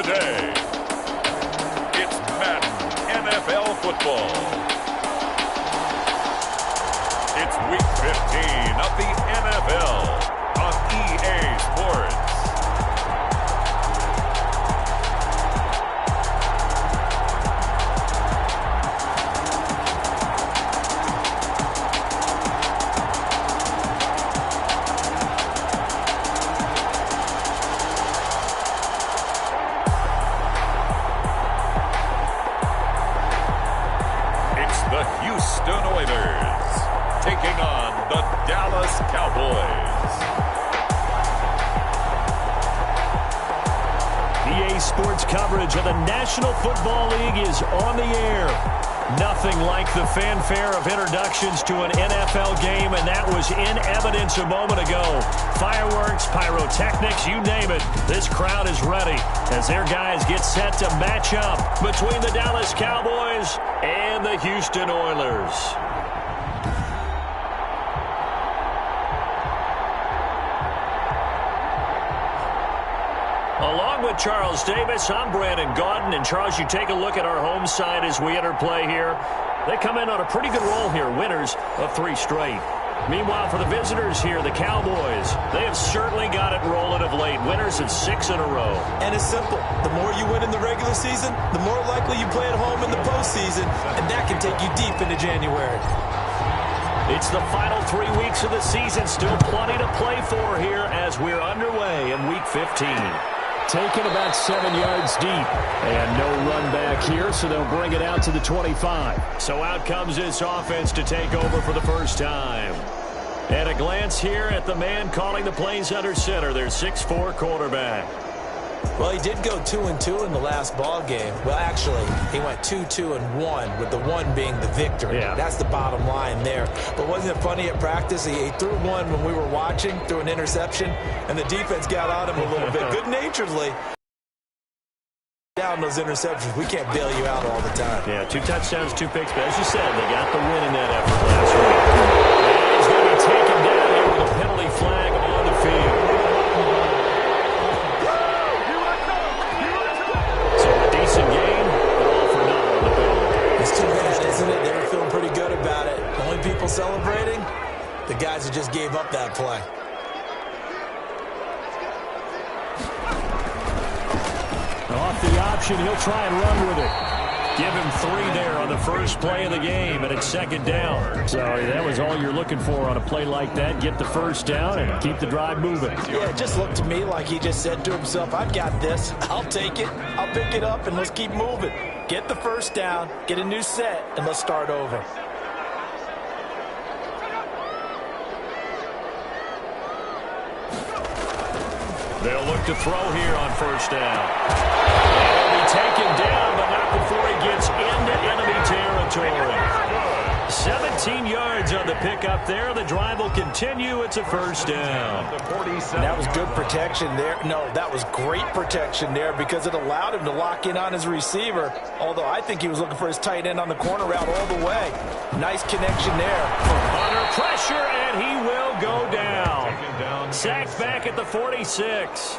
today. It's Madden NFL football. It's week 15 of the NFL on EA Sports. The Houston Oilers taking on the Dallas Cowboys. EA Sports coverage of the National Football League is on the air. Nothing like the fanfare of introductions to an NFL game, and that was in evidence a moment ago. Fireworks, pyrotechnics, you name it. This crowd is ready as their guys get set to match up between the Dallas Cowboys and the Houston Oilers. Along with Charles Davis, I'm Brandon Gaudin. And Charles, you take a look at our home side as we enter play here. They come in on a pretty good roll here, winners of 3 straight. Meanwhile, for the visitors here, the Cowboys, they have certainly got it rolling of late. Winners of 6 in a row. And it's simple. The more you win in the regular season, the more likely you play at home in the postseason, and that can take you deep into January. It's the final 3 weeks of the season. Still plenty to play for here as we're underway in Week 15. Taken about 7 yards deep. And no run back here, so they'll bring it out to the 25. So out comes this offense to take over for the first time. At a glance here at the man calling the plays under center, their 6'4" quarterback. Well, he did go 2-2 in the last ball game. Well, actually, he went 2-2-1, with the 1 being the victory. Yeah. That's the bottom line there. But wasn't it funny at practice? He threw one when we were watching, threw an interception, and the defense got on him a little bit. Good-naturedly. Down those interceptions. We can't bail you out all the time. Yeah, 2 touchdowns, 2 picks. But as you said, they got the win in that effort last week. And he's going to be taken down here with a penalty flag on the field. So a decent game, but all for naught on the penalty. It's too bad, isn't it? They were feeling pretty good about it. The only people celebrating, the guys who just gave up that play. Off the option, he'll try and run with it. Give him 3 there on the first play of the game, and it's second down. So that was all you're looking for on a play like that. Get the first down and keep the drive moving. Yeah, it just looked to me like he just said to himself, I've got this. I'll take it. I'll pick it up, and let's keep moving. Get the first down, get a new set, and let's start over. They'll look to throw here on first down. He'll be taken down, but not before he gets into enemy territory. 17 yards on the pickup there. The drive will continue. It's a first down. That was good protection there. No, that was great protection there because it allowed him to lock in on his receiver, although I think he was looking for his tight end on the corner route all the way. Nice connection there. Under pressure, and he will go down. Sacked back at the 46.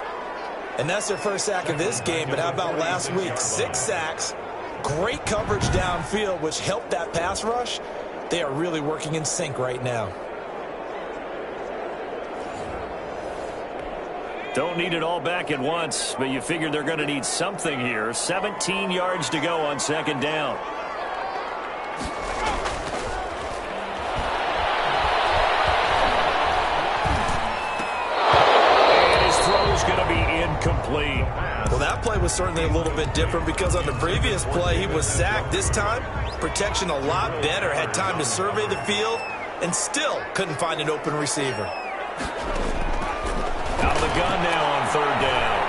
And that's their first sack of this game, but how about last week? 6 sacks, great coverage downfield, which helped that pass rush. They are really working in sync right now. Don't need it all back at once, but you figure they're going to need something here. 17 yards to go on second down. Going to be incomplete. Well, that play was certainly a little bit different because on the previous play he was sacked. This time, protection a lot better. Had time to survey the field and still couldn't find an open receiver. Out of the gun now on third down.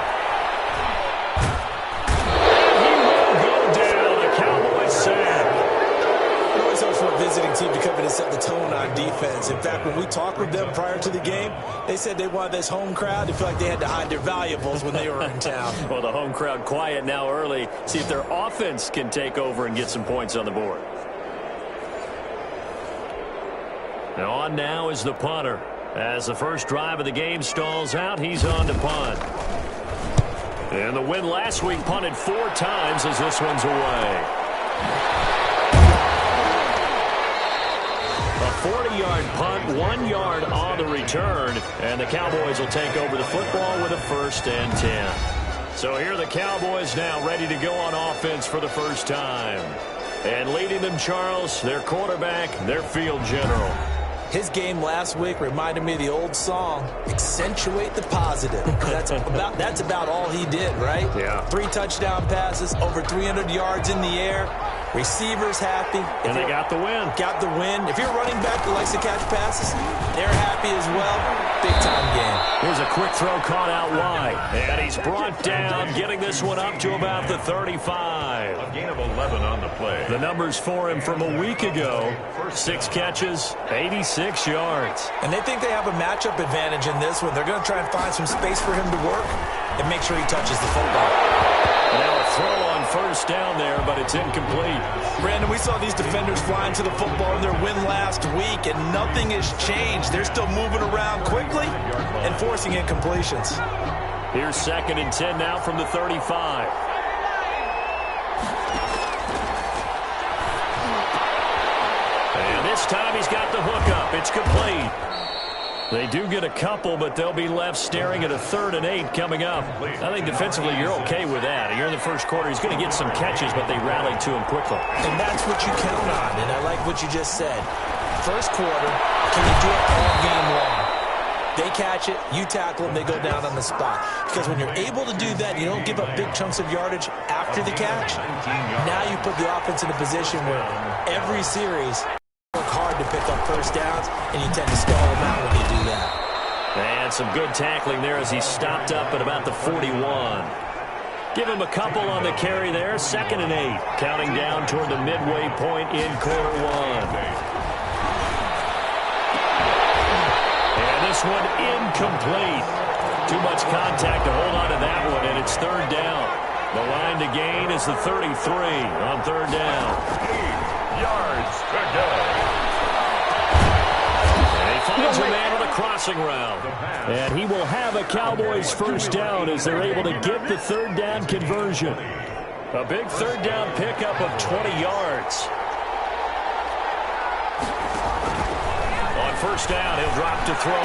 He will go down. The Cowboys sack. It always helps for a visiting team to come in and set the tone on defense. In fact, when we talked with them prior to the game, they said they wanted this home crowd to feel like they had to hide their valuables when they were in town. Well, the home crowd quiet now early. See if their offense can take over and get some points on the board. And on now is the punter. As the first drive of the game stalls out, he's on to punt. And the win last week punted 4 times as this one's away. A 40-yard punt, 1 yard on the return, and the Cowboys will take over the football with a 1st and 10. So here are the Cowboys now ready to go on offense for the first time. And leading them, Charles, their quarterback, their field general. His game last week reminded me of the old song, Accentuate the Positive. That's about all he did, right? Yeah. 3 touchdown passes, over 300 yards in the air. Receivers happy. And they got the win. Got the win. If you're a running back that likes to catch passes, they're happy as well. Big-time game. Here's a quick throw caught out wide. And he's brought down, getting this one up to about the 35. A gain of 11 on the play. The numbers for him from a week ago, 6 catches, 86 yards. And they think they have a matchup advantage in this one. They're going to try and find some space for him to work and make sure he touches the football. Now a throw on 1st down there, but it's incomplete. Brandon, we saw these defenders flying to the football in their win last week, and nothing has changed. They're still moving around quickly and forcing incompletions. Here's 2nd and 10 now from the 35. And this time he's got the hook up. It's complete. They do get a couple, but they'll be left staring at a 3rd and 8 coming up. I think defensively you're okay with that. You're in the first quarter. He's going to get some catches, but they rallied to him quickly. And that's what you count on, and I like what you just said. First quarter, can you do it all game long? They catch it, you tackle them, they go down on the spot. Because when you're able to do that, you don't give up big chunks of yardage after the catch. Now you put the offense in a position where every series work hard to pick up 1st downs, and you tend to stall them out when you do that. And some good tackling there as he stopped up at about the 41. Give him a couple on the carry there. 2nd and 8, counting down toward the midway point in quarter 1. And this one incomplete. Too much contact to hold on to that one, and it's 3rd down. The line to gain is the 33 on 3rd down. 8 yards to go. Finds a man on a crossing route. And he will have a Cowboys 1st down as they're able to get the 3rd down conversion. A big 3rd down pickup of 20 yards. On 1st down, he'll drop to throw.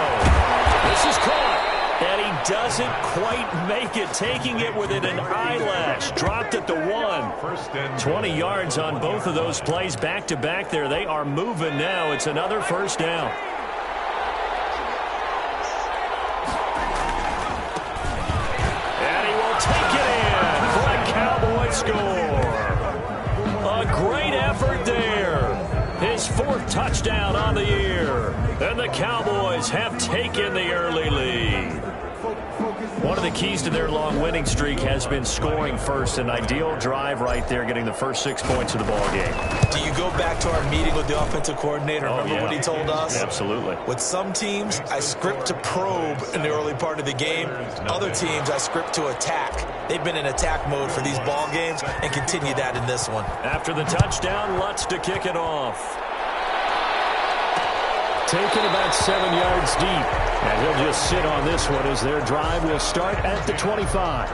This is caught. And he doesn't quite make it, taking it within an eyelash. Dropped at the 1. 20 yards on both of those plays back-to-back there. They are moving now. It's another 1st down. Score. A great effort there. His 4th touchdown on the year. And the Cowboys have taken the early lead. One of the keys to their long winning streak has been scoring first. An ideal drive right there, getting the first 6 points of the ball game. Do you go back to our meeting with the offensive coordinator? Remember what he told us? Absolutely. With some teams, I script to probe in the early part of the game. Other teams, I script to attack. They've been in attack mode for these ball games and continue that in this one. After the touchdown, Lutz to kick it off. Taken about 7 yards deep. And he'll just sit on this one as their drive will start at the 25.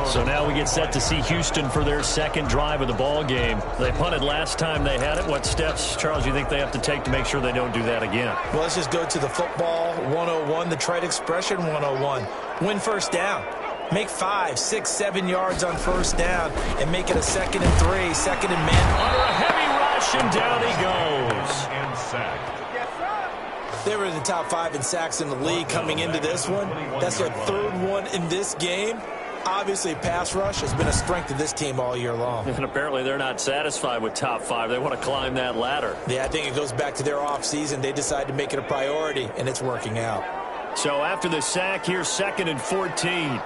So now we get set to see Houston for their 2nd drive of the ball game. They punted last time they had it. What steps, Charles, you think they have to take to make sure they don't do that again? Well, let's just go to the football 101, the trite expression 101. Win 1st down. Make 5, 6, 7 yards on 1st down and make it a 2nd and 3, 2nd and man. Under a heavy rush, and down he goes. And sacked. They were in the top 5 in sacks in the league coming into this one. That's their 3rd one in this game. Obviously, pass rush has been a strength of this team all year long. And apparently they're not satisfied with top 5. They want to climb that ladder. Yeah, I think it goes back to their offseason. They decided to make it a priority, and it's working out. So after the sack, here's 2nd and 14.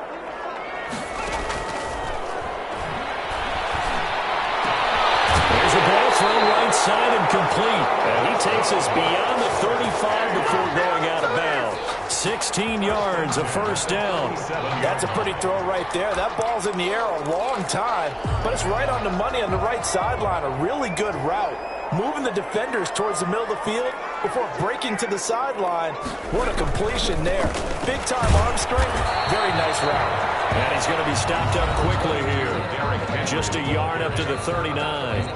There's a ball thrown right side and complete. And he takes us beyond the 35 before going out of bounds. 16 yards, a 1st down. That's a pretty throw right there. That ball's in the air a long time, but it's right on the money on the right sideline. A really good route. moving the defenders towards the middle of the field before breaking to the sideline. What a completion there. Big-time arm strength. Very nice route. And he's going to be stopped up quickly here. Just a yard up to the 39.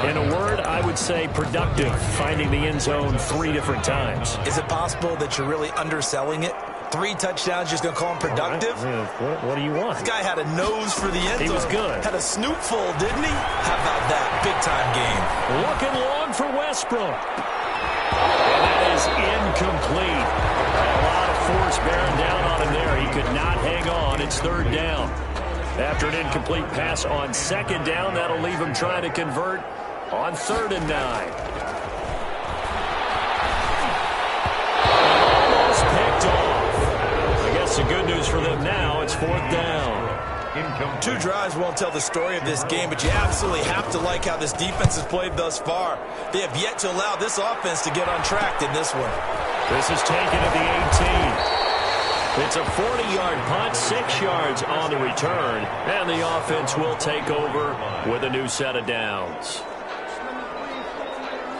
In a word, I would say productive, finding the end zone 3 different times. Is it possible that you're really underselling it? 3 touchdowns, just going to call him productive? What do you want? This guy had a nose for the end zone. He was good. Had a snootful, didn't he? How about that? Big-time game. Looking long for Westbrook. And that is incomplete. A lot of force bearing down on him there. He could not hang on. It's 3rd down. After an incomplete pass on 2nd down, that'll leave him trying to convert on 3rd and 9. Almost picked off. I guess the good news for them now, it's 4th down. 2 drives won't tell the story of this game, but you absolutely have to like how this defense has played thus far. They have yet to allow this offense to get on track in this one. This is taken at the 18. It's a 40-yard punt, 6 yards on the return, and the offense will take over with a new set of downs.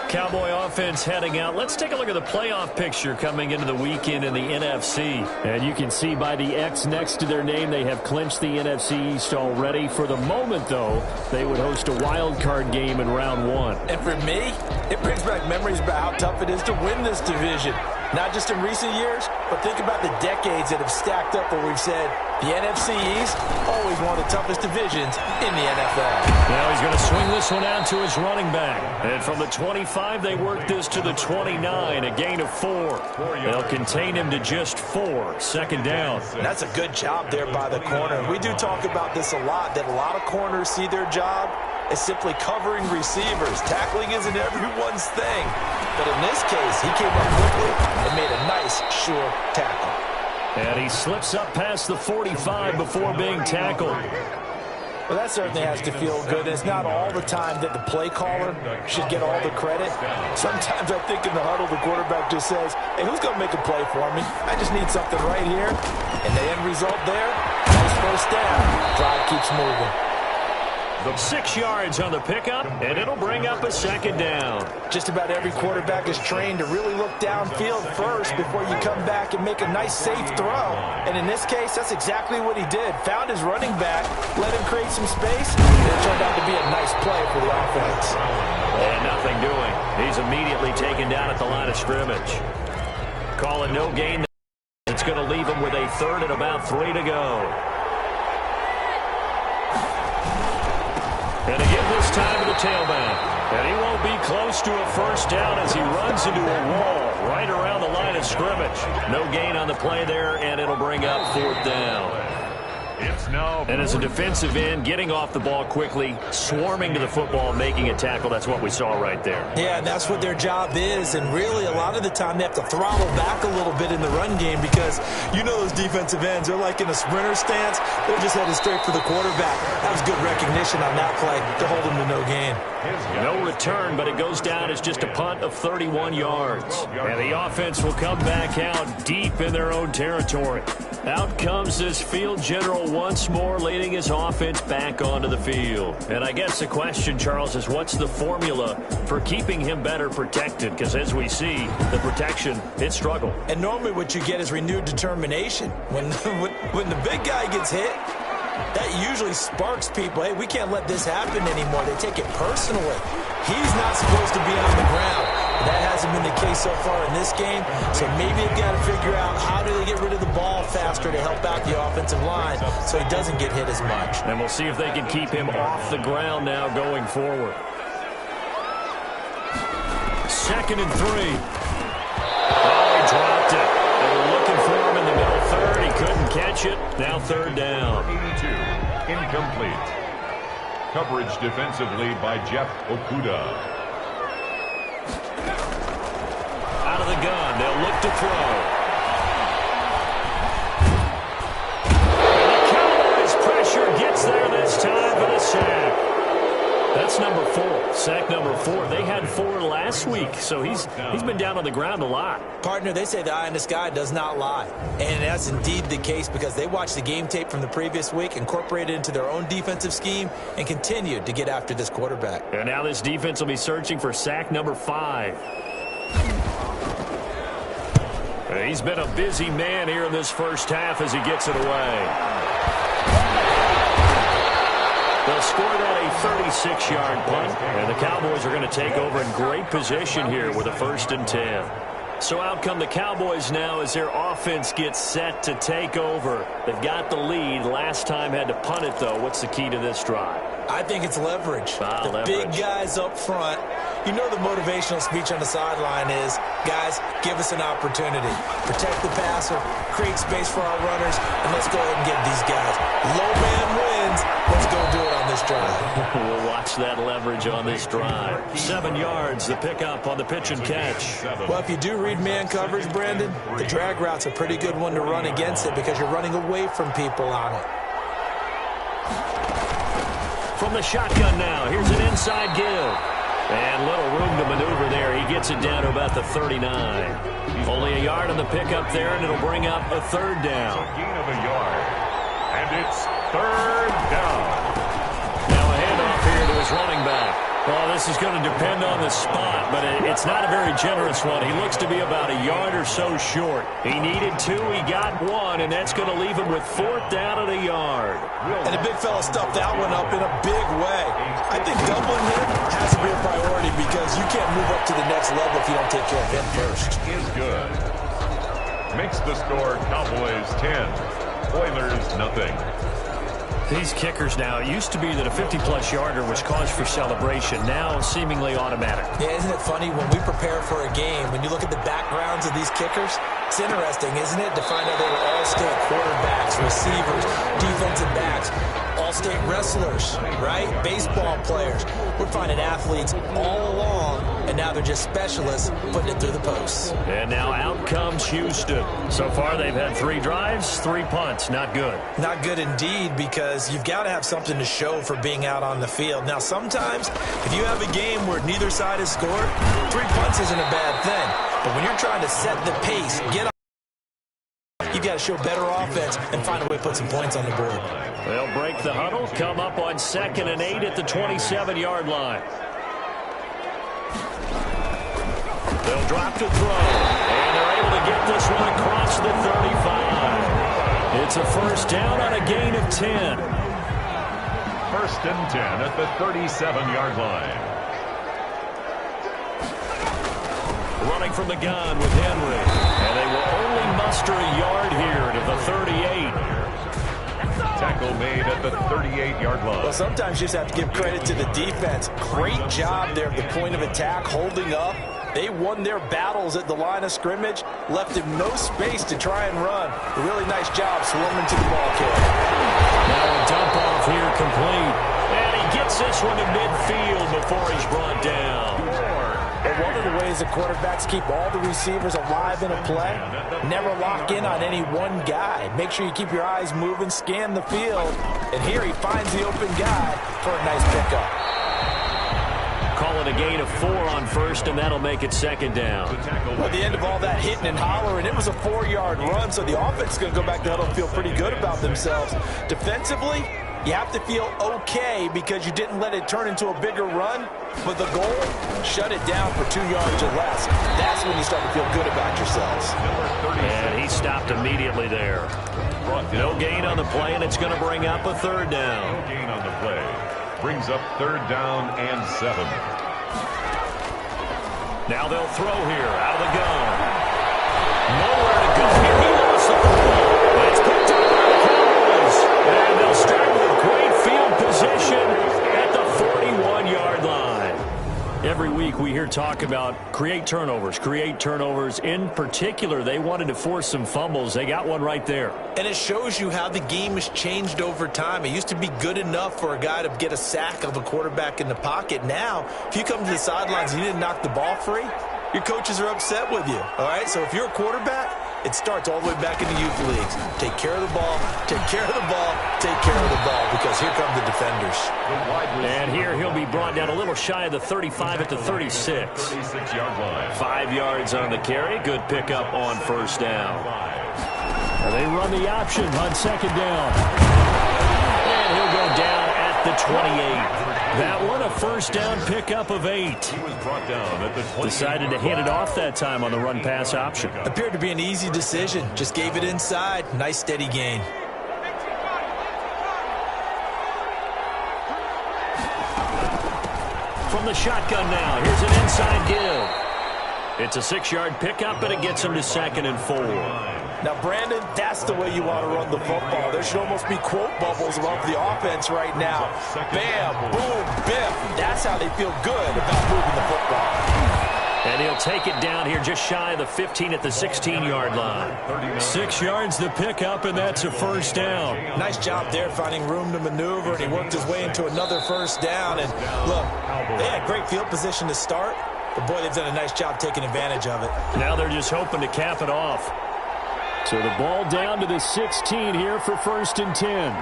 Cowboy offense heading out. Let's take a look at the playoff picture coming into the weekend in the NFC. And you can see by the X next to their name, they have clinched the NFC East already. For the moment, though, they would host a wild card game in round 1. And for me, it brings back memories about how tough it is to win this division. Not just in recent years, but think about the decades that have stacked up where we've said the NFC East, always one of the toughest divisions in the NFL. Now he's going to swing this one out to his running back. And from the 25, they work this to the 29, a gain of 4. They'll contain him to just 4, 2nd down. And that's a good job there by the corner. We do talk about this a lot, that a lot of corners see their job as simply covering receivers. Tackling isn't everyone's thing. But in this case, he came up quickly and made a nice, sure tackle. And he slips up past the 45 before being tackled. Well, that certainly has to feel good. It's not all the time that the play caller should get all the credit. Sometimes I think in the huddle, the quarterback just says, hey, who's going to make a play for me? I just need something right here. And the end result there, nice 1st down. Drive keeps moving. 6 yards on the pickup, and it'll bring up a 2nd down. Just about every quarterback is trained to really look downfield first before you come back and make a nice, safe throw. And in this case, that's exactly what he did. Found his running back, let him create some space, and it turned out to be a nice play for the offense. And nothing doing. He's immediately taken down at the line of scrimmage. Calling no gain. It's going to leave him with a 3rd and about 3 to go. And again this time to the tailback. And he won't be close to a 1st down as he runs into a wall right around the line of scrimmage. No gain on the play there, and it'll bring up 4th down. And as a defensive end, getting off the ball quickly, swarming to the football, making a tackle, that's what we saw right there. Yeah, that's what their job is, and really a lot of the time they have to throttle back a little bit in the run game because you know those defensive ends, they're like in a sprinter stance, they're just headed straight for the quarterback. That was good recognition on that play to hold him to no gain. No return, but it goes down as just a punt of 31 yards. And the offense will come back out deep in their own territory. Out comes this field general once more, leading his offense back onto the field. And I guess the question, Charles, is what's the formula for keeping him better protected? Because as we see, the protection, it struggled. And normally what you get is renewed determination. When the big guy gets hit, that usually sparks people. Hey, we can't let this happen anymore. They take it personally. He's not supposed to be on the ground. That hasn't been the case so far in this game. So maybe they've got to figure out how do they get rid of the ball faster to help out the offensive line so he doesn't get hit as much. And we'll see if they can keep him off the ground now going forward. 2nd and 3. Oh, he dropped it. They were looking for him in the middle 3rd. He couldn't catch it. Now 3rd down. 82, incomplete. Coverage defensive lead by Jeff Okuda. Out of the gun, they'll look to throw. And the Cowboys pressure gets there this time for the sack. That's number 4. sack number 4. They had 4 last week, so he's been down on the ground a lot. Partner, they say the eye in the sky does not lie. And that's indeed the case because they watched the game tape from the previous week, incorporated it into their own defensive scheme, and continued to get after this quarterback. And now this defense will be searching for sack number 5. He's been a busy man here in this first half as he gets it away. They'll score that a 36-yard punt, and the Cowboys are going to take over in great position here with a 1st and 10. So out come the Cowboys now as their offense gets set to take over. They've got the lead. Last time had to punt it, though. What's the key to this drive? I think it's leverage. Leverage. Big guys up front. You know the motivational speech on the sideline is, guys, give us an opportunity. Protect the passer, create space for our runners, and let's go ahead and get these guys. Low man wins. Let's go do it on this drive. We'll watch that leverage on this drive. 7 yards, the pickup on the pitch and catch. Well, if you do read man coverage, Brandon, the drag route's a pretty good one to run against it because you're running away from people on it. From the shotgun now, here's an inside give. And little room to maneuver there. He gets it down to about the 39. Only a yard on the pickup there, and it'll bring up a 3rd down. A gain of a yard. And it's 3rd down. Now a handoff here to his running back. Well, this is going to depend on the spot, but it's not a very generous one. He looks to be about a yard or so short. He needed 2, he got 1, and that's going to leave him with 4th down and a yard. And the big fella stuffed that one up in a big way. I think doubling him has to be a priority because you can't move up to the next level if you don't take care of him first. Is good. Makes the score Cowboys 10. Oilers nothing. These kickers now, it used to be that a 50-plus yarder was cause for celebration. Now seemingly automatic. Yeah, isn't it funny when we prepare for a game, when you look at the backgrounds of these kickers, it's interesting, isn't it, to find out they were all-state quarterbacks, receivers, defensive backs, all-state wrestlers, right? Baseball players. We're finding athletes all along, and now they're just specialists putting it through the posts. And now out comes Houston. So far they've had 3 drives, 3 punts. Not good. Not good indeed, because you've got to have something to show for being out on the field. Now, sometimes, if you have a game where neither side has scored, 3 punts isn't a bad thing. But when you're trying to set the pace, get on, you've got to show better offense and find a way to put some points on the board. They'll break the huddle, come up on 2nd and 8 at the 27-yard line. They'll drop to throw, and they're able to get this one across the 35. It's a 1st down on a gain of 10. 1st and 10 at the 37-yard line. Running from the gun with Henry, and they will only muster a yard here to the 38. Tackle made at the 38-yard line. Well, sometimes you just have to give credit to the defense. Great job there at the point of attack, holding up. They won their battles at the line of scrimmage, left him no space to try and run. A really nice job swarming to the ball carrier. Now a dump off here complete. And he gets this one to midfield before he's brought down. And one of the ways the quarterbacks keep all the receivers alive in a play, never lock in on any one guy. Make sure you keep your eyes moving, scan the field. And here he finds the open guy for a nice pickup. Call it a gain of 4 on 1st, and that'll make it 2nd down. Well, at the end of all that hitting and hollering, it was a 4-yard run, so the offense is going to go back to huddle and feel pretty good about themselves. Defensively, you have to feel okay because you didn't let it turn into a bigger run, but the goal, shut it down for 2 yards or less. That's when you start to feel good about yourselves. And he stopped immediately there. No gain on the play, and it's going to bring up a 3rd down. No gain on the play. Brings up 3rd down and 7. Now they'll throw here out of the gun. Nowhere to go here. He lost the football. It's picked up by the Cowboys. And they'll start with great field position at the 41-yard line. Every week we hear talk about create turnovers. In particular, they wanted to force some fumbles. They got one right there. And it shows you how the game has changed over time. It used to be good enough for a guy to get a sack of a quarterback in the pocket. Now, if you come to the sidelines and you didn't knock the ball free, your coaches are upset with you. All right, so if you're a quarterback, it starts all the way back in the youth leagues. Take care of the ball, take care of the ball, take care of the ball, because as here come the defenders. And here he'll be brought down a little shy of the 35 at the 36. 36-yard line. 5 yards on the carry. Good pickup on first down. They run the option on second down. And he'll go down at the 28. That one a first down pickup of 8. He was brought down at the 28. Decided to hand it off that time on the run-pass option. Appeared to be an easy decision. Just gave it inside. Nice steady gain. From the shotgun now, here's an inside give. It's a 6-yard pickup, but it gets him to 2nd and 4. Now, Brandon, that's the way you want to run the football. There should almost be quote bubbles above the offense right now. Bam, boom, biff. That's how they feel good about moving the football. And he'll take it down here just shy of the 15 at the 16-yard line. 6 yards the pickup, and that's a first down. Nice job there finding room to maneuver, and he worked his way into another first down. And look, they had great field position to start, but boy, they've done a nice job taking advantage of it. Now they're just hoping to cap it off. So the ball down to the 16 here for 1st and 10.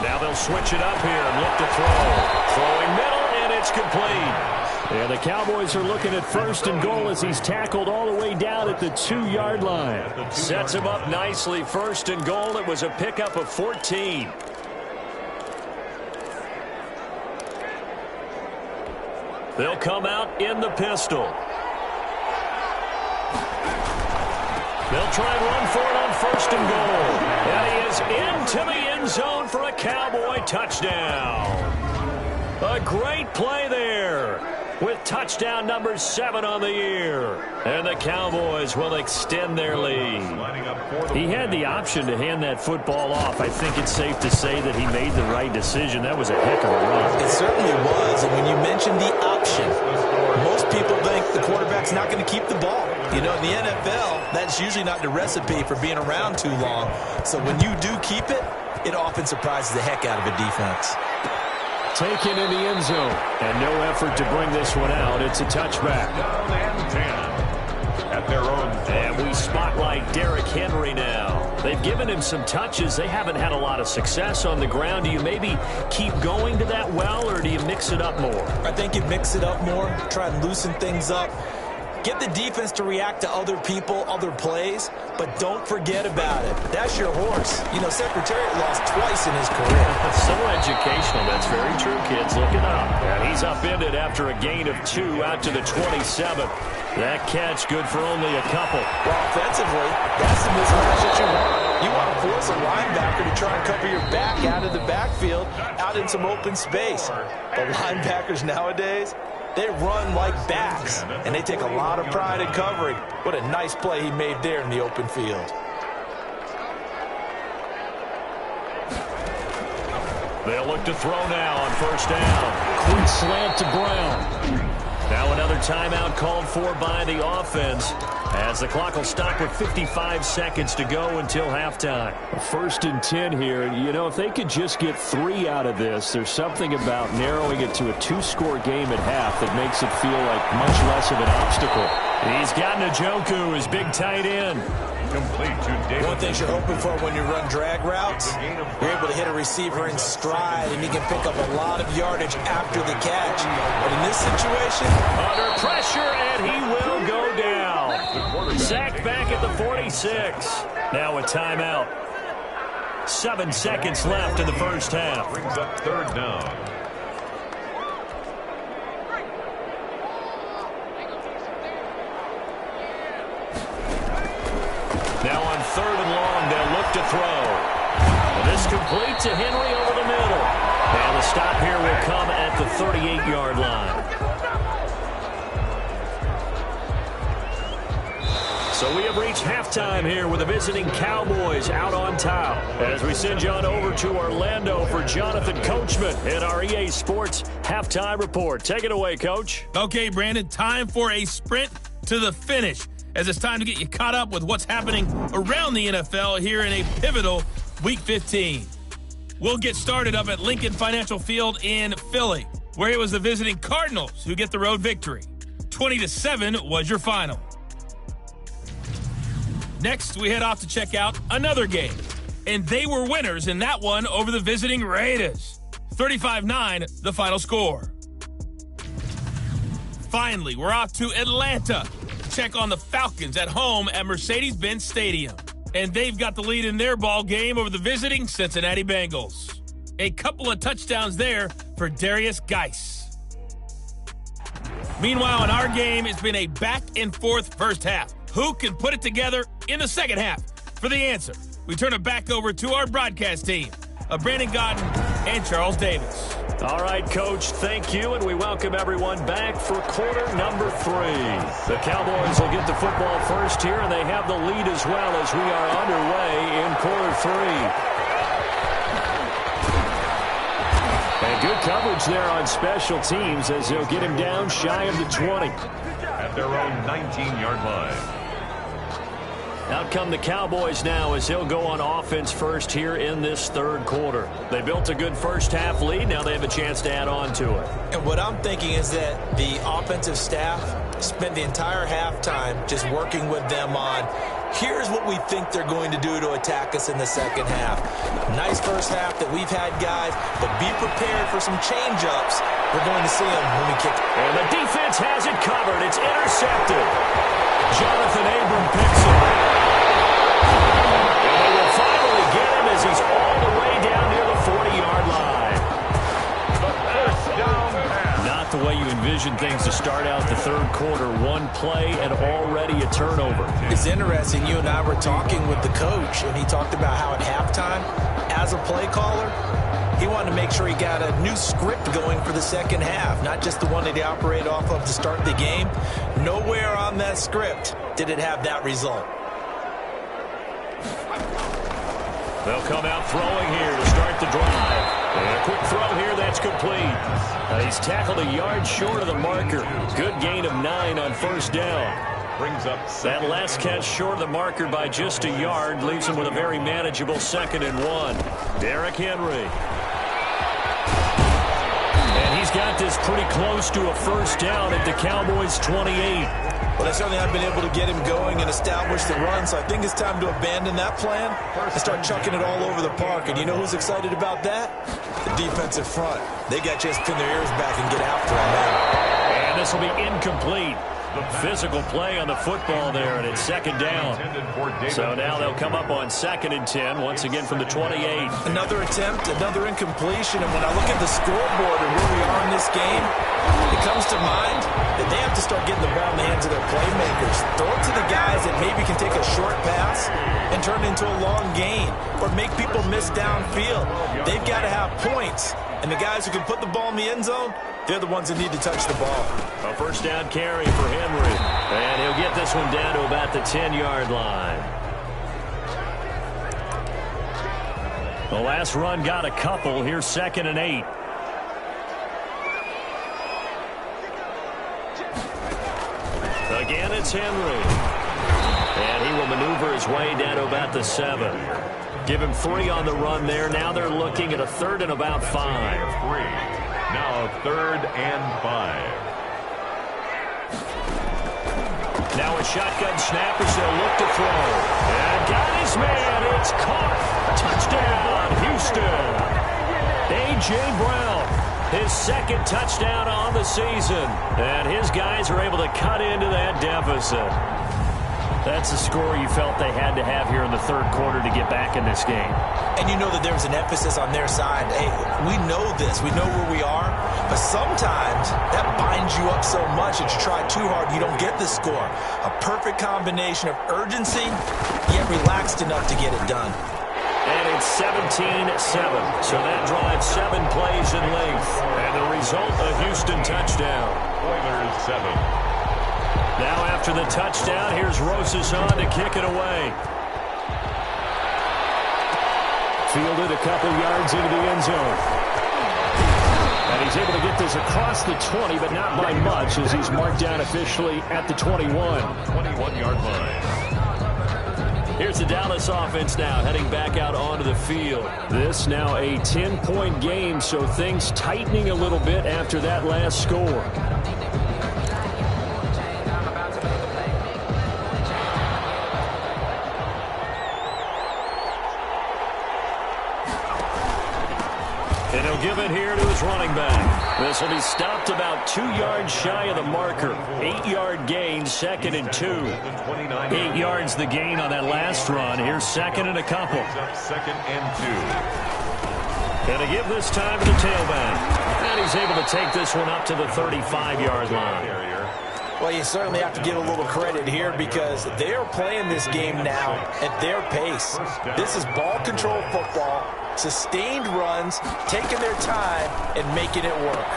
Now they'll switch it up here and look to throw. Throwing middle, and it's complete. And the Cowboys are looking at 1st and goal as he's tackled all the way down at the 2-yard line. Sets him up nicely. 1st and goal. It was a pickup of 14. They'll come out in the pistol. They'll try and run for it on 1st and goal. And he is into the end zone for a Cowboy touchdown. A great play there with touchdown number 7 on the year. And the Cowboys will extend their lead. He had the option to hand that football off. I think it's safe to say that he made the right decision. That was a heck of a run. It certainly was. And when you mentioned the option, most people think the quarterback's not going to keep the ball. You know, in the NFL, that's usually not the recipe for being around too long. So when you do keep it, it often surprises the heck out of a defense. Taken in the end zone, and no effort to bring this one out. It's a touchback. And 10 at their own. And we spotlight Derrick Henry now. They've given him some touches. They haven't had a lot of success on the ground. Do you maybe keep going to that well, or do you mix it up more? I think you mix it up more, try and loosen things up. Get the defense to react to other people, other plays, but don't forget about it. That's your horse. You know, Secretariat lost twice in his career. So educational. That's very true, kids. Look it up. And he's upended after a gain of 2 out to the 27. That catch good for only a couple. Well, offensively, that's the mismatch that you want. You want to force a linebacker to try and cover your back out of the backfield, out in some open space. The linebackers nowadays, they run like backs, and they take a lot of pride in covering. What a nice play he made there in the open field. They'll look to throw now on 1st down. Quick slant to Brown. Now another timeout called for by the offense as the clock will stop with 55 seconds to go until halftime. 1st and 10 here. You know, if they could just get 3 out of this, there's something about narrowing it to a 2-score game at half that makes it feel like much less of an obstacle. He's got Njoku, his big tight end. Complete to David. One thing you're hoping for when you run drag routes, you're able to hit a receiver in stride, and he can pick up a lot of yardage after the catch. But in this situation, under pressure, and he will go down. Sacked back at the 46. Now a timeout. 7 seconds left in the first half. Brings up 3rd down. Now on 3rd and long, they'll look to throw. And this complete to Henry over the middle. And the stop here will come at the 38-yard line. So we have reached halftime here with the visiting Cowboys out on top. As we send you on over to Orlando for Jonathan Coachman in our EA Sports Halftime Report. Take it away, Coach. Okay, Brandon, time for a sprint to the finish, as it's time to get you caught up with what's happening around the NFL here in a pivotal Week 15. We'll get started up at Lincoln Financial Field in Philly, where it was the visiting Cardinals who get the road victory. 20-7 was your final. Next, we head off to check out another game. And they were winners in that one over the visiting Raiders. 35-9, the final score. Finally, we're off to Atlanta to check on the Falcons at home at Mercedes-Benz Stadium. And they've got the lead in their ball game over the visiting Cincinnati Bengals. A couple of touchdowns there for Darius Geis. Meanwhile, in our game, it's been a back-and-forth first half. Who can put it together in the second half? For the answer, we turn it back over to our broadcast team of Brandon Godden and Charles Davis. All right, Coach, thank you, and we welcome everyone back for quarter number 3. The Cowboys will get the football first here, and they have the lead as well as we are underway in quarter 3. And good coverage there on special teams as they'll get him down shy of the 20. At their own 19-yard line. Out come the Cowboys now as he'll go on offense first here in this third quarter. They built a good first half lead. Now they have a chance to add on to it. And what I'm thinking is that the offensive staff spent the entire halftime just working with them on, here's what we think they're going to do to attack us in the second half. Nice first half that we've had, guys, but be prepared for some change-ups. We're going to see them when we kick it. And the defense has it covered. It's intercepted. Jonathan Abram picks it. And they will finally get him as he's all the way down near the 40-yard line. The first down pass. Not the way you envision things to start out the third quarter. One play and already a turnover. It's interesting. You and I were talking with the coach, and he talked about how at halftime, as a play caller, he wanted to make sure he got a new script going for the second half, not just the one that he operated off of to start the game. Nowhere on that script did it have that result. They'll come out throwing here to start the drive. And a quick throw here, that's complete. He's tackled a yard short of the marker. Good gain of 9 on first down. Brings up that last catch short of the marker by just a yard leaves him with a very manageable 2nd and 1. Derrick Henry. And he's got this pretty close to a first down at the Cowboys' 28. Well, they certainly have been able to get him going and establish the run, so I think it's time to abandon that plan and start chucking it all over the park. And you know who's excited about that? The defensive front. They got a chance to pin their ears back and get after him now. And this will be incomplete. Physical play on the football there, and it's 2nd down. So now they'll come up on 2nd and 10, once again from the 28. Another attempt, another incompletion, and when I look at the scoreboard and where we are in this game, it comes to mind that they have to start getting the ball in the hands of their playmakers. Throw it to the guys that maybe can take a short pass and turn it into a long gain or make people miss downfield. They've got to have points, and the guys who can put the ball in the end zone, they're the ones that need to touch the ball. A first down carry for Henry. And he'll get this one down to about the 10-yard line. The last run got a couple. Here's 2nd and 8. Again, it's Henry. And he will maneuver his way down to about the 7. Give him 3 on the run there. Now they're looking at a 3rd and about 5. Now 3rd and 5. Now a shotgun snap as they'll look to throw. And got his man. It's caught. Touchdown, Houston. A.J. Brown, his 2nd touchdown on the season. And his guys are able to cut into that deficit. That's the score you felt they had to have here in the third quarter to get back in this game. And you know that there's an emphasis on their side. Hey, we know this. We know where we are. But sometimes that binds you up so much that you try too hard, you don't get the score. A perfect combination of urgency, yet relaxed enough to get it done. And it's 17-7. So that drives 7 plays in length. And the result, a Houston touchdown. Oilers 7. Now after the touchdown, here's Rosas on to kick it away. Fielded a couple yards into the end zone. And he's able to get this across the 20, but not by much as he's marked down officially at the 21. 21-yard line. Here's the Dallas offense now heading back out onto the field. This now a 10-point game, so things tightening a little bit after that last score. And he'll give it here to his running back. This will be stopped about 2 yards shy of the marker. 8-yard gain, 2nd and 2. 8 yards the gain on that last run. Here's 2nd and a couple. 2nd and 2. And to give this time to the tailback. And he's able to take this one up to the 35-yard line. Well, you certainly have to give a little credit here because they're playing this game now at their pace. This is ball control football, sustained runs, taking their time, and making it work.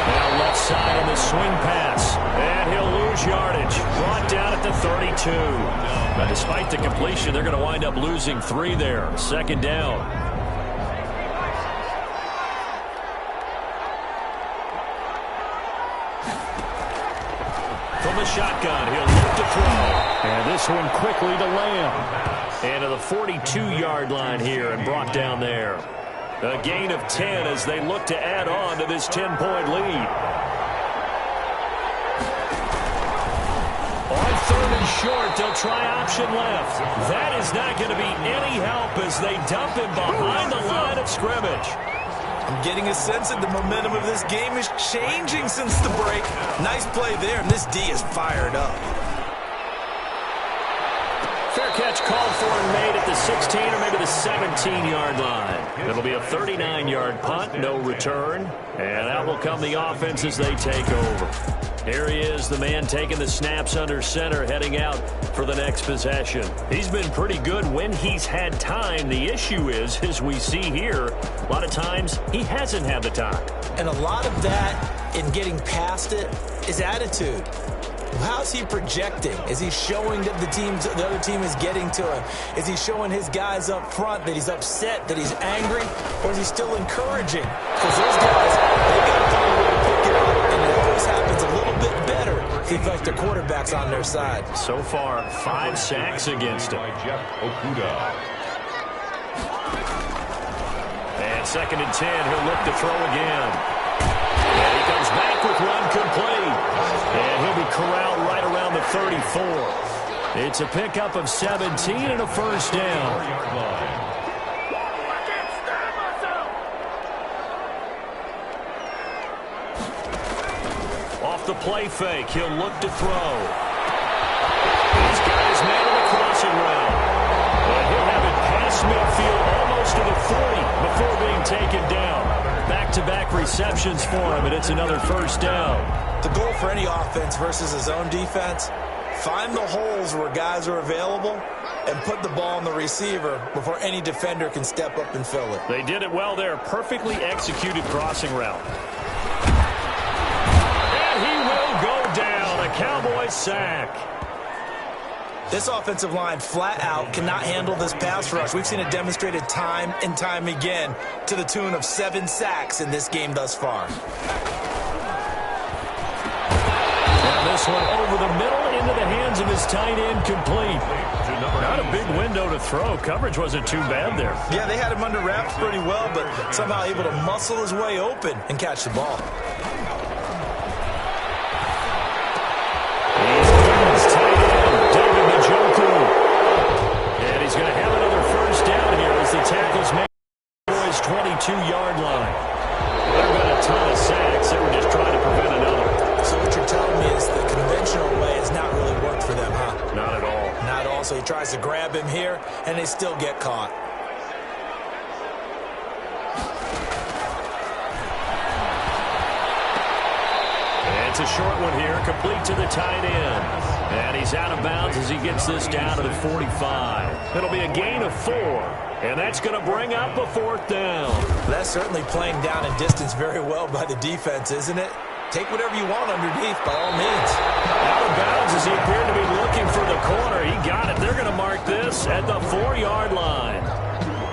Now left side on the swing pass. And he'll lose yardage. Brought down at the 32. But despite the completion, they're going to wind up losing 3 there. 2nd down. From the shotgun, he'll look to throw. And this one quickly to Lamb. And to the 42-yard line here and brought down there. A gain of 10 as they look to add on to this 10-point lead. On 3rd and short, they'll try option left. That is not going to be any help as they dump him behind the line of scrimmage. I'm getting a sense that the momentum of this game is changing since the break. Nice play there, and this D is fired up. Fair catch called for and made at the 16 or maybe the 17-yard line. It'll be a 39-yard punt, no return. And out will come the offense as they take over. Here he is, the man taking the snaps under center, heading out for the next possession. He's been pretty good when he's had time. The issue is, as we see here, a lot of times he hasn't had the time. And a lot of that in getting past it is attitude. How's he projecting? Is he showing that the other team is getting to him? Is he showing his guys up front that he's upset, that he's angry? Or is he still encouraging? Because those guys, they got to find a way to pick it up. And it always happens a little bit better if he feels the quarterback's on their side. So far, 5 sacks against him. And 2nd and 10, he'll look to throw again. And he comes back with one complete. And he'll be corralled right around the 34. It's a pickup of 17 and a 1st down. Off the play fake, he'll look to throw. He's got his man on the crossing route. And he'll have it past midfield almost to the 40 before being taken down. Back-to-back receptions for him, and it's another 1st down. The goal for any offense versus his own defense, find the holes where guys are available and put the ball on the receiver before any defender can step up and fill it. They did it well there. Perfectly executed crossing route. And he will go down. A Cowboys sack. This offensive line flat out cannot handle this pass rush. We've seen it demonstrated time and time again to the tune of 7 sacks in this game thus far. And this one over the middle into the hands of his tight end, complete. Not a big window to throw. Coverage wasn't too bad there. Yeah, they had him under wraps pretty well, but somehow able to muscle his way open and catch the ball. He's going to have another 1st down here as the tackles make his 22-yard line. There have been a ton of sacks. They were just trying to prevent another. So what you're telling me is the conventional way has not really worked for them, huh? Not at all. Not at all. So he tries to grab him here, and they still get caught. And it's a short one here, complete to the tight end. And he's out of bounds as he gets this down to the 45. It'll be a gain of 4. And that's going to bring up a 4th down. That's certainly playing down in distance very well by the defense, isn't it? Take whatever you want underneath, by all means. Out of bounds as he appeared to be looking for the corner. He got it. They're going to mark this at the 4-yard line.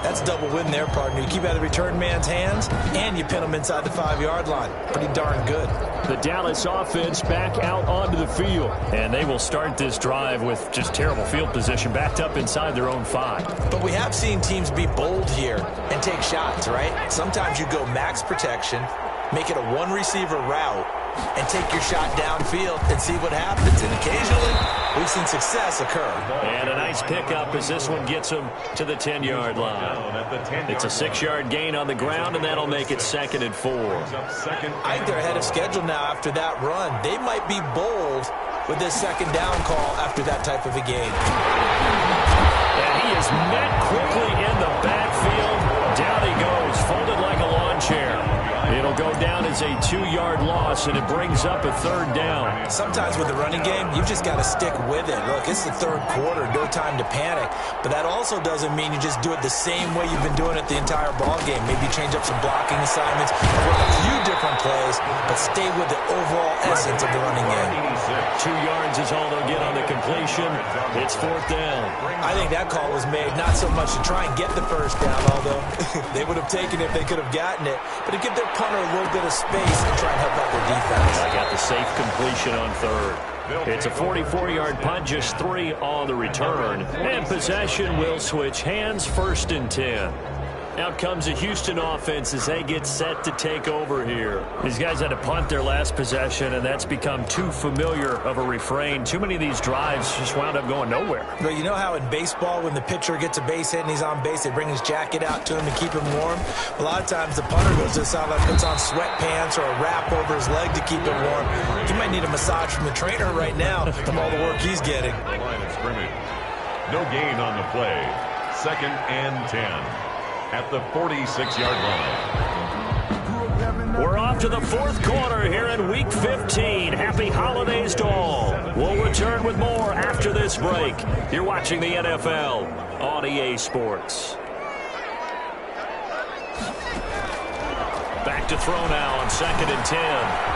That's a double win there, partner. You keep out of the return man's hands, and you pin him inside the 5-yard line. Pretty darn good. The Dallas offense back out onto the field. And they will start this drive with just terrible field position, backed up inside their own 5. But we have seen teams be bold here and take shots, right? Sometimes you go max protection, make it a 1-receiver route, and take your shot downfield and see what happens. And occasionally, we've seen success occur. And a nice pickup as this one gets him to the 10-yard line. It's a 6-yard gain on the ground, and that'll make it 2nd and 4. I think they're ahead of schedule now after that run. They might be bold with this 2nd down call after that type of a game. And he is met quickly in the backfield. Down he goes, folded like a lawn chair. It'll go down as a 2-yard loss, and it brings up a 3rd down. Sometimes with the running game, you've just got to stick with it. Look, it's the 3rd quarter, no time to panic. But that also doesn't mean you just do it the same way you've been doing it the entire ball game. Maybe change up some blocking assignments, or run a few different plays, but stay with the overall essence of the running game. 2 yards is all they'll get on the completion. It's 4th down. I think that call was made not so much to try and get the 1st down, although they would have taken it if they could have gotten it, but to give their punter a little bit of space and try and help out their defense. I got the safe completion on 3rd. It's a 44-yard punt, just 3 on the return. And possession will switch hands, 1st and 10. Out comes the Houston offense as they get set to take over here. These guys had to punt their last possession, and that's become too familiar of a refrain. Too many of these drives just wound up going nowhere. But you know how in baseball, when the pitcher gets a base hit and he's on base, they bring his jacket out to him to keep him warm? A lot of times the punter goes to the sideline, puts on sweatpants or a wrap over his leg to keep it warm. He might need a massage from the trainer right now from all the work he's getting. Line of scrimmage. No gain on the play. 2nd and 10. At the 46-yard line. We're off to the 4th quarter here in Week 15. Happy holidays to all. We'll return with more after this break. You're watching the NFL on EA Sports. Back to throw now on 2nd and 10.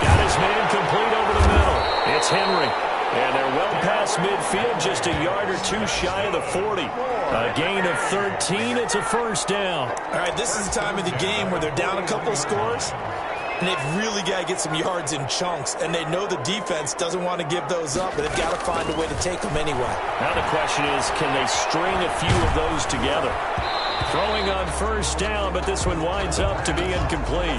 Got his man complete over the middle. It's Henry. And they're well past midfield, just a yard or 2 shy of the 40. A gain of 13. It's a 1st down. All right, this is the time of the game where they're down a couple of scores, and they've really got to get some yards in chunks, and they know the defense doesn't want to give those up, but they've got to find a way to take them anyway. Now the question is, can they string a few of those together? Throwing on 1st down, but this one winds up to be incomplete.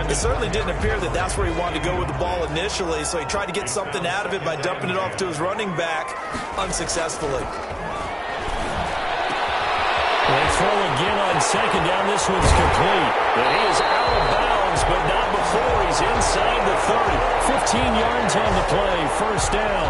It certainly didn't appear that that's where he wanted to go with the ball initially, so he tried to get something out of it by dumping it off to his running back unsuccessfully. They throw again on 2nd down. This one's complete. And he is out of bounds, but not before he's inside the 30. 15 yards on the play, 1st down.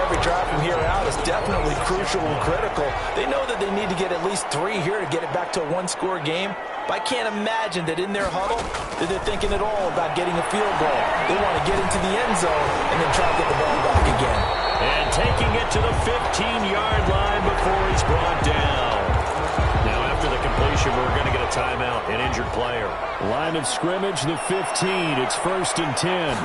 Every drive from here out is definitely crucial and critical. They know that they need to get at least 3 here to get it back to a 1-score game. But I can't imagine that in their huddle that they're thinking at all about getting a field goal. They want to get into the end zone and then try to get the ball back again. And taking it to the 15-yard line before he's brought down. Now after the completion, we're going to get a timeout, an injured player. Line of scrimmage, the 15. It's 1st and 10.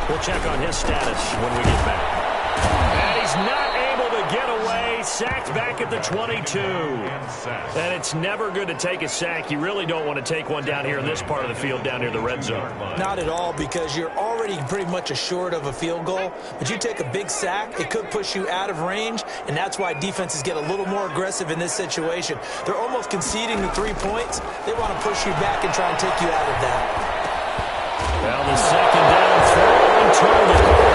We'll check on his status when we get back. And he's not able to get away. Sacked back at the 22. And it's never good to take a sack. You really don't want to take one down here in this part of the field, down near the red zone. Not at all, because you're already pretty much assured of a field goal. But you take a big sack, it could push you out of range, and that's why defenses get a little more aggressive in this situation. They're almost conceding the 3 points. They want to push you back and try and take you out of that. Well, the 2nd down throw and turnover.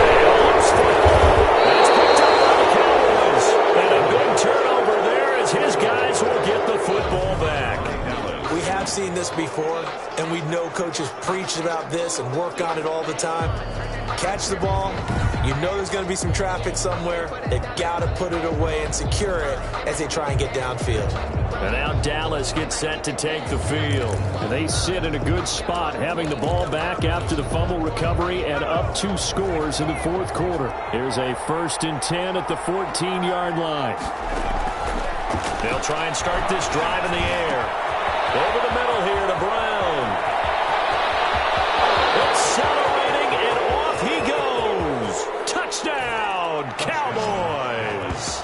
That's picked up by the Cowboys. And a big turnover there as his guys will get the football back. We have seen this before, and we know coaches preach about this and work on it all the time. Catch the ball. You know there's going to be some traffic somewhere. They've got to put it away and secure it as they try and get downfield. And now Dallas gets set to take the field. And they sit in a good spot, having the ball back after the fumble recovery and up 2 scores in the 4th quarter. Here's a 1st and 10 at the 14-yard line. They'll try and start this drive in the air. Over the middle here to Brown. Accelerating, and off he goes. Touchdown, Cowboys.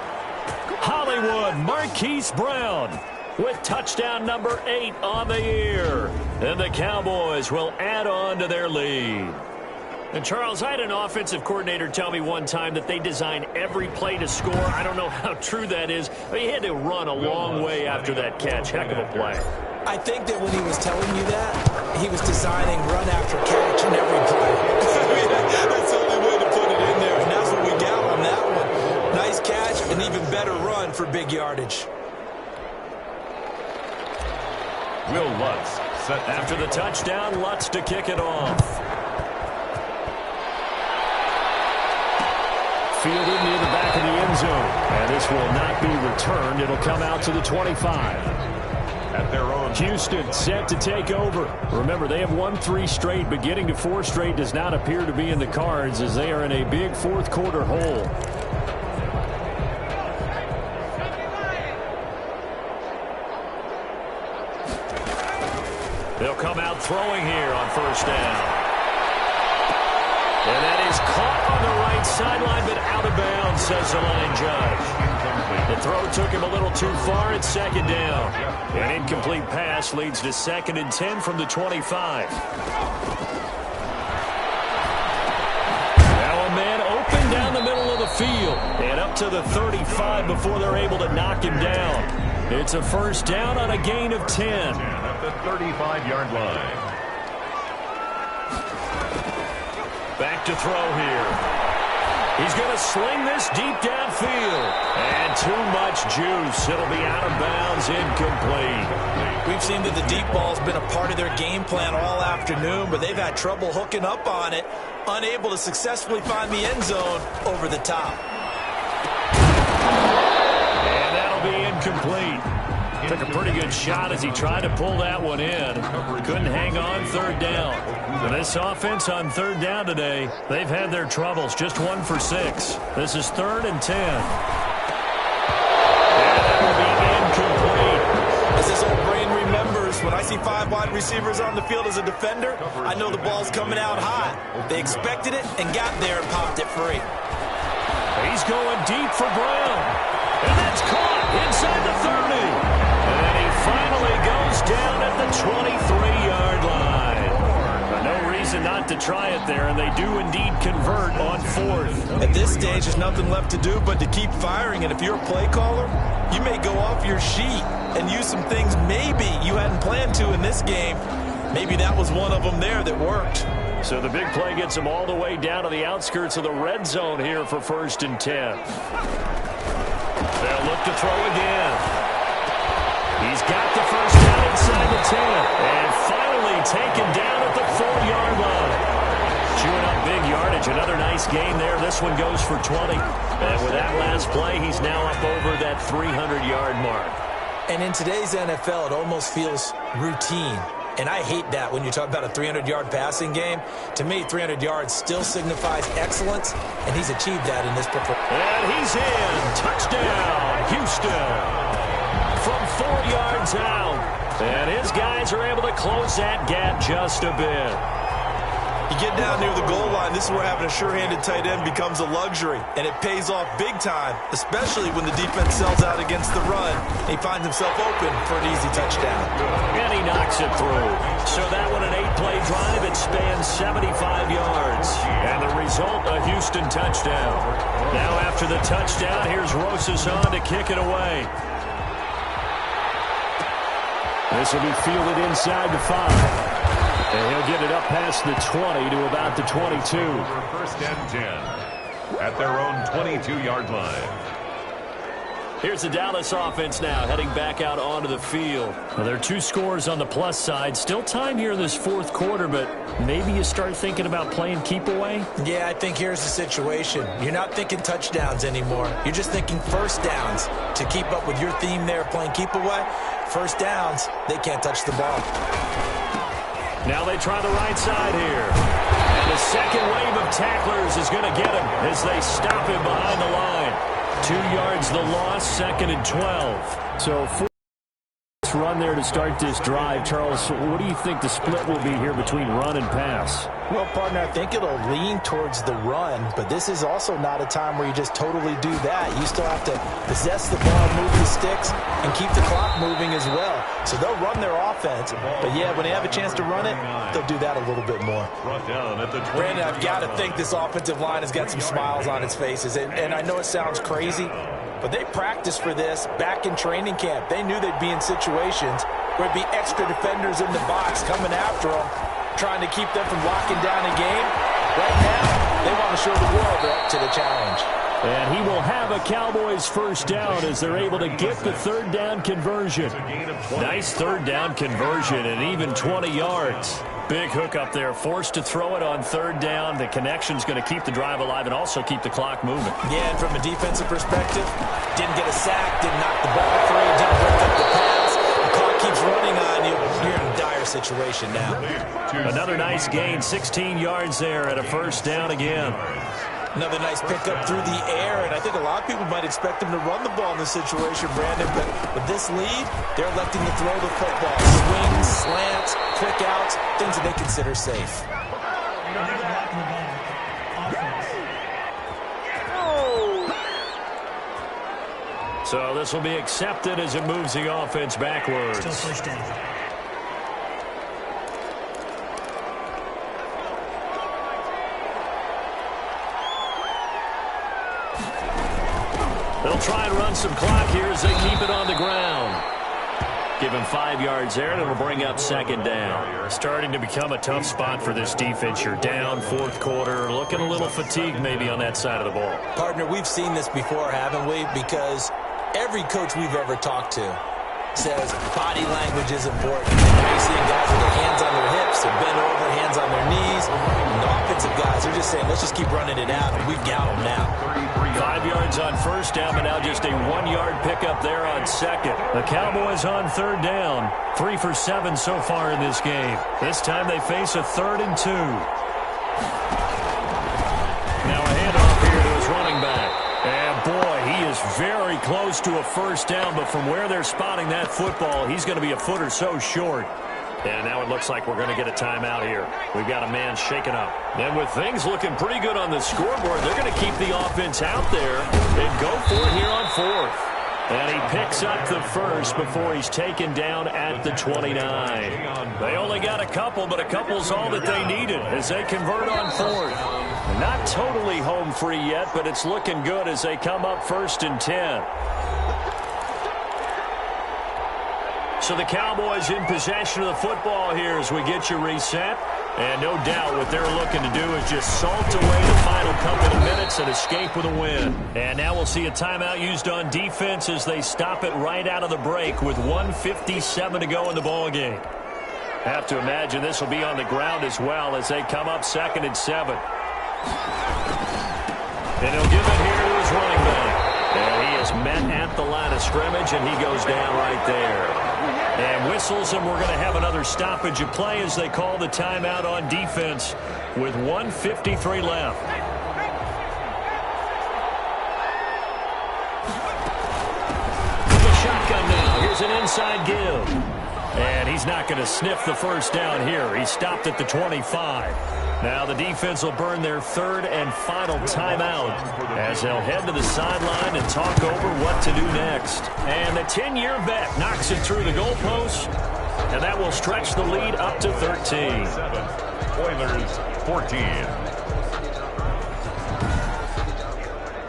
Hollywood Marquise Brown with touchdown number 8 on the year. And the Cowboys will add on to their lead. And, Charles, I had an offensive coordinator tell me one time that they design every play to score. I don't know how true that is, but he had to run a long way after that catch. Heck of a play. I think that when he was telling you that, he was designing run after catch in every play. That's the only way to put it in there, and that's what we got on that one. Nice catch, an even better run for big yardage. Will Lutz set after the touchdown. Lutz to kick it off. Fielded near the back of the end zone. And this will not be returned. It'll come out to the 25. At their own. Houston set to take over. Remember, they have won 3 straight, but getting to 4 straight does not appear to be in the cards as they are in a big fourth quarter hole. They'll come out throwing here on first down. And that is caught on the right sideline, but out of bounds, says the line judge. The throw took him a little too far at second down. An incomplete pass leads to 2nd and 10 from the 25. Now a man open down the middle of the field and up to the 35 before they're able to knock him down. It's a first down on a gain of 10. At the 35-yard line. Back to throw here. He's going to sling this deep downfield. And too much juice. It'll be out of bounds, incomplete. We've seen that the deep ball's been a part of their game plan all afternoon, but they've had trouble hooking up on it, unable to successfully find the end zone over the top. And that'll be incomplete. Took a pretty good shot as he tried to pull that one in. Couldn't hang on third down. And this offense on third down today, they've had their troubles. Just 1 for 6. This is 3rd and 10. And that'll be incomplete. As this old brain remembers, when I see 5 wide receivers on the field as a defender, I know the ball's coming out hot. They expected it and got there and popped it free. He's going deep for Brown. And that's caught inside the 30. And he finally goes down at the 23-yard line. No reason not to try it there, and they do indeed convert on 4th. At this stage, there's nothing left to do but to keep firing, and if you're a play caller, you may go off your sheet and use some things maybe you hadn't planned to in this game. Maybe that was one of them there that worked. So the big play gets them all the way down to the outskirts of the red zone here for 1st and 10. They'll look to throw again. He's got the first down inside the 10. And finally taken down at the 4-yard line. Chewing up big yardage. Another nice gain there. This one goes for 20. And with that last play, he's now up over that 300-yard mark. And in today's NFL, it almost feels routine. And I hate that when you talk about a 300-yard passing game. To me, 300 yards still signifies excellence, and he's achieved that in this performance. And he's in. Touchdown, Houston. From 4 yards out. And his guys are able to close that gap just a bit. You get down near the goal line, this is where having a sure-handed tight end becomes a luxury, and it pays off big time, especially when the defense sells out against the run. He finds himself open for an easy touchdown. And he knocks it through. So that one, an 8-play drive, it spans 75 yards. And the result, a Houston touchdown. Now after the touchdown, here's Rosas on to kick it away. This will be fielded inside the 5. And he'll get it up past the 20 to about the 22. For 1st and 10 at their own 22-yard line. Here's the Dallas offense now heading back out onto the field. Well, there are 2 scores on the plus side. Still time here in this 4th quarter, but maybe you start thinking about playing keep away? Yeah, I think here's the situation. You're not thinking touchdowns anymore. You're just thinking first downs. To keep up with your theme there, playing keep away, first downs, they can't touch the ball. Now they try the right side here. And the second wave of tacklers is going to get him as they stop him behind the line. 2 yards the loss, 2nd and 12. So 4 run there to start this drive. Charles, what do you think the split will be here between run and pass? Well, partner, I think it'll lean towards the run, but this is also not a time where you just totally do that. You still have to possess the ball, move the sticks, and keep the clock moving as well. So they'll run their offense, but yeah, when they have a chance to run it, they'll do that a little bit more. Brandon, I've got to think this offensive line has got some smiles on its faces, and I know it sounds crazy, but they practiced for this back in training camp. They knew they'd be in situations where it'd be extra defenders in the box coming after them, trying to keep them from locking down a game. Right now, show the world they're up to the challenge. And he will have a Cowboys first down as they're able to get the third down conversion. Nice third down conversion and even 20 yards. Big hook up there, forced to throw it on third down. The connection's going to keep the drive alive and also keep the clock moving. Yeah, and from a defensive perspective, didn't get a sack, didn't knock the ball free, didn't break up the pass. The clock keeps running on you. You're in a dire situation now. Another nice gain, 16 yards there at a first down again. Another nice pickup through the air, and I think a lot of people might expect them to run the ball in this situation, Brandon, but with this lead, they're electing to throw the football. Swings, slants, quick outs, things that they consider safe. So this will be accepted as it moves the offense backwards. Still first down. They'll try and run some clock here as they keep it on the ground. Give him 5 yards there, and it'll bring up second down. Starting to become a tough spot for this defense. You're down fourth quarter, looking a little fatigued maybe on that side of the ball. Partner, we've seen this before, haven't we? Because every coach we've ever talked to says body language is important. Now you're seeing guys with their hands on their hips, they're bent over, hands on their knees. And the offensive guys are just saying, let's just keep running it out, and we've got them now. 5 yards on first down, but now just a 1-yard pickup there on second. The Cowboys on third down, 3 for 7 so far in this game. This time they face a 3rd and 2. Now a handoff here to his running back. And boy, he is very close to a first down, but from where they're spotting that football, he's going to be a foot or so short. And now it looks like we're going to get a timeout here. We've got a man shaken up. And with things looking pretty good on the scoreboard, they're going to keep the offense out there and go for it here on fourth. And he picks up the first before he's taken down at the 29. They only got a couple, but a couple's all that they needed as they convert on fourth. Not totally home free yet, but it's looking good as they come up 1st and 10. So the Cowboys in possession of the football here as we get you reset. And no doubt what they're looking to do is just salt away the final couple of minutes and escape with a win. And now we'll see a timeout used on defense as they stop it right out of the break with 1:57 to go in the ballgame. Have to imagine this will be on the ground as well as they come up 2nd and 7. And he'll give it here to his running back. And he is met at the line of scrimmage, and he goes down right there. And whistles, and we're going to have another stoppage of play as they call the timeout on defense with 1:53 left. The shotgun now. Here's an inside give. And he's not going to sniff the first down here. He stopped at the 25. Now the defense will burn their 3rd and final timeout as they'll head to the sideline and talk over what to do next. And the 10-year vet knocks it through the goalpost, and that will stretch the lead up to 13. Oilers 14.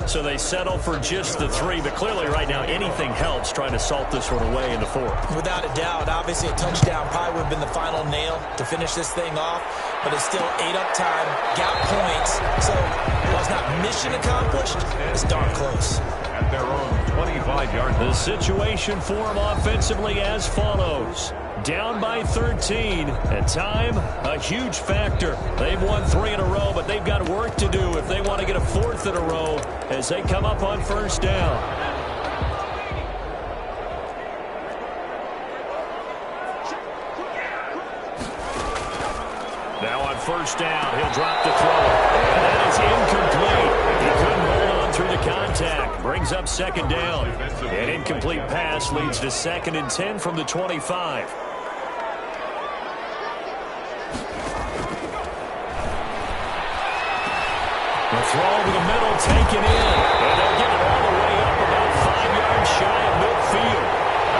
So they settle for just the 3, but clearly right now anything helps trying to salt this one away in the 4th. Without a doubt, obviously a touchdown probably would have been the final nail to finish this thing off, but it's still 8 up time, got points, so while it's not mission accomplished, it's darn close. At their own 25-yard line. The situation for them offensively as follows. Down by 13, and time, a huge factor. They've won 3 in a row, but they've got work to do if they want to get a 4th in a row as they come up on first down. Now on first down, he'll drop the throw. And that is incomplete. He couldn't hold on through the contact. Brings up 2nd down. An incomplete pass leads to 2nd and 10 from the 25. The throw over the middle taken in. And they'll get it all the way up about 5 yards shy of midfield.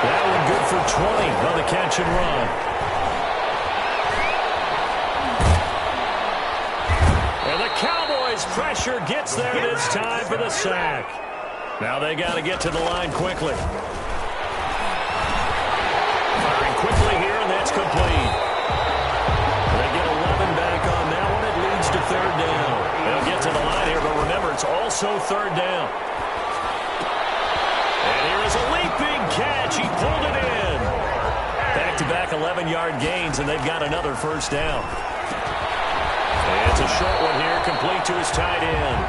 That one good for 20 on the catch and run. And the Cowboys pressure gets there this time for the sack. Now they got to get to the line quickly. Firing quickly here, and that's complete. They get 11 back on that one. It leads to 3rd down. They'll get to the line here So third down. And here is a leaping catch. He pulled it in. Back-to-back 11-yard gains, and they've got another first down. And it's a short one here, complete to his tight end.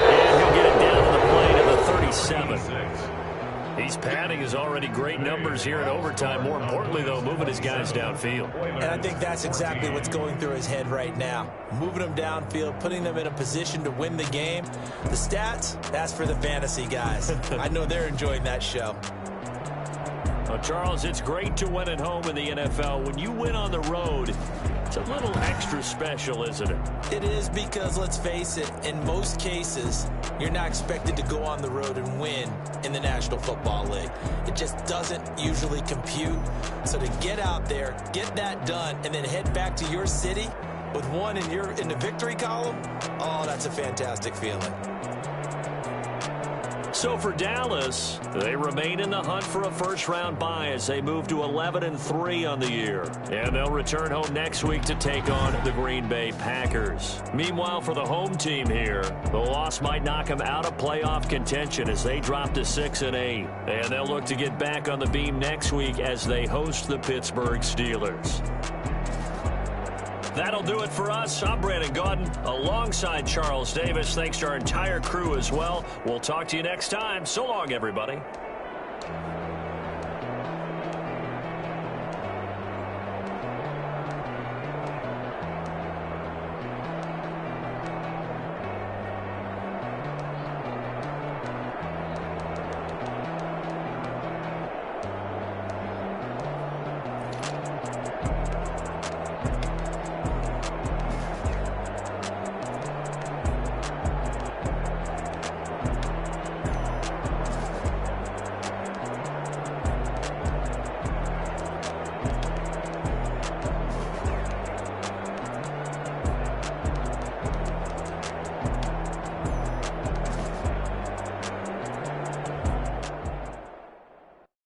And he'll get it down to the play to the 37. He's padding his already great numbers here in overtime. More importantly, though, moving his guys downfield. And I think that's exactly what's going through his head right now. Moving them downfield, putting them in a position to win the game. The stats, that's for the fantasy guys. I know they're enjoying that show. Well, Charles, it's great to win at home in the NFL. When you win on the road, it's a little extra special, isn't it? It is, because, let's face it, in most cases, you're not expected to go on the road and win in the National Football League. It just doesn't usually compute. So to get out there, get that done, and then head back to your city with one in the victory column, oh, that's a fantastic feeling. So for Dallas, they remain in the hunt for a first-round bye as they move to 11-3 on the year. And they'll return home next week to take on the Green Bay Packers. Meanwhile, for the home team here, the loss might knock them out of playoff contention as they drop to 6-8. And they'll look to get back on the beam next week as they host the Pittsburgh Steelers. That'll do it for us. I'm Brandon Gaudin alongside Charles Davis. Thanks to our entire crew as well. We'll talk to you next time. So long, everybody.